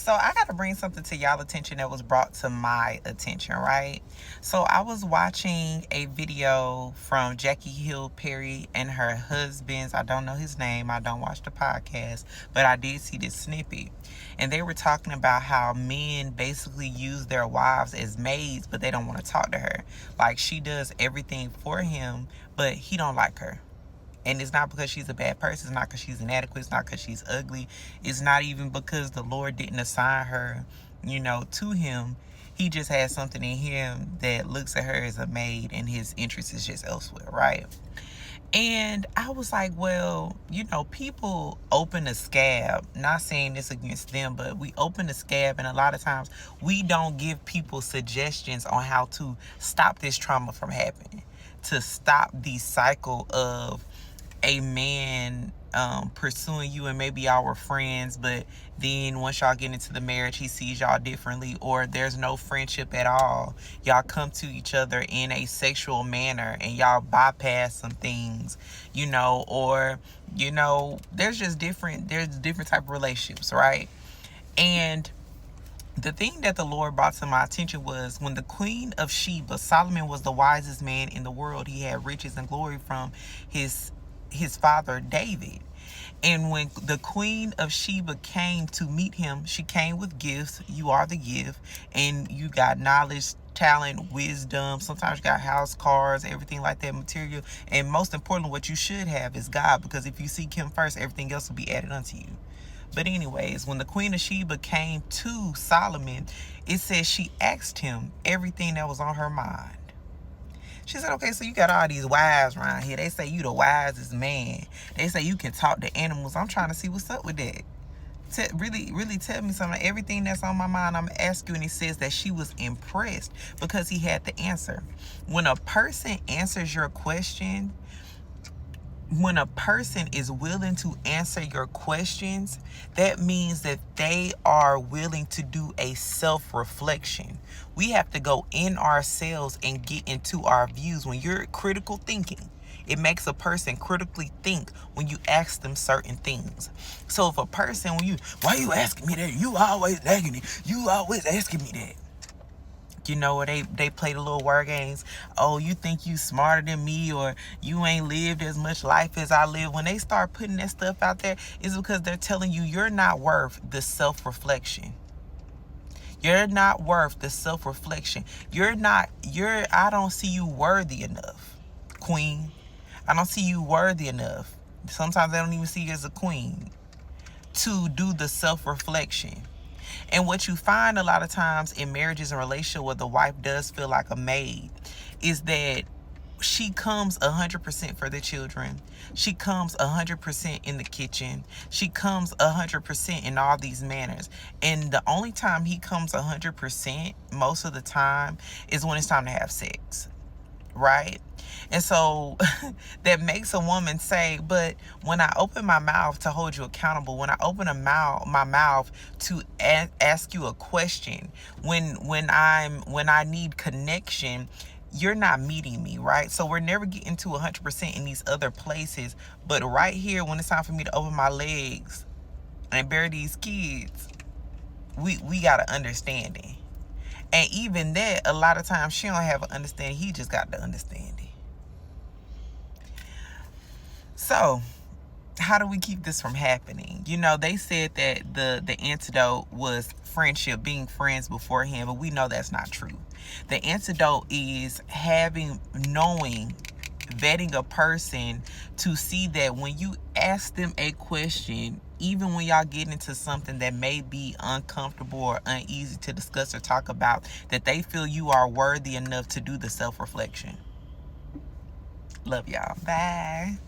So I got to bring something to y'all attention that was brought to my attention, right? So I was watching a video from Jackie Hill Perry and her husband's, I don't know his name, I don't watch the podcast, but I did see this snippet. And they were talking about how men basically use their wives as maids, but they don't want to talk to her. Like, she does everything for him, but he don't like her. And it's not because she's a bad person. It's not because she's inadequate. It's not because she's ugly. It's not even because the Lord didn't assign her, to him. He just has something in him that looks at her as a maid, and his interest is just elsewhere, right? And I was like, well, people open a scab. Not saying this against them, but we open a scab, and a lot of times we don't give people suggestions on how to stop this trauma from happening, to stop the cycle of a man pursuing you, and maybe y'all were friends, but then once y'all get into the marriage, he sees y'all differently, or there's no friendship at all. Y'all come to each other in a sexual manner and y'all bypass some things, or there's different type of relationships, right? And the thing that the Lord brought to my attention was when the Queen of Sheba, Solomon was the wisest man in the world. He had riches and glory from his father David. And when the Queen of Sheba came to meet him, she came with gifts. You are the gift. And you got knowledge, talent, wisdom. Sometimes you got house, cars, everything like that, material. And most importantly, what you should have is God, because if you seek him first, everything else will be added unto you. But anyways, when the Queen of Sheba came to Solomon, it says she asked him everything that was on her mind. She said, okay, so you got all these wives around here. They say you the wisest man. They say you can talk to animals. I'm trying to see what's up with that. Really tell me something. Everything that's on my mind, I'm going to ask you. And it says that she was impressed because he had the answer. When a person answers your question, when a person is willing to answer your questions, that means that they are willing to do a self-reflection. We have to go in ourselves and get into our views. When you're critical thinking, it makes a person critically think when you ask them certain things. So if a person, why you asking me that? You always asking me. You always asking me that. Where they play the little word games. Oh, you think you smarter than me, or you ain't lived as much life as I live. When they start putting that stuff out there, it's because they're telling you you're not worth the self-reflection. You're not worth the self-reflection. I don't see you worthy enough, queen. I don't see you worthy enough. Sometimes I don't even see you as a queen to do the self-reflection. And what you find a lot of times in marriages and relationships where the wife does feel like a maid is that she comes 100% for the children. She comes 100% in the kitchen. She comes 100% in all these manners. And the only time he comes 100% most of the time is when it's time to have sex, right? And so that makes a woman say, but when I open my mouth to hold you accountable, when I open my mouth to ask you a question, when I need connection, you're not meeting me, right? So we're never getting to 100% in these other places. But right here, when it's time for me to open my legs and bear these kids, we got an understanding. And even that, a lot of times she don't have an understanding. He just got the understanding. So how do we keep this from happening? They said that the antidote was friendship, being friends beforehand, but we know that's not true. The antidote is vetting a person to see that when you ask them a question, even when y'all get into something that may be uncomfortable or uneasy to discuss or talk about, that they feel you are worthy enough to do the self-reflection. Love y'all. Bye.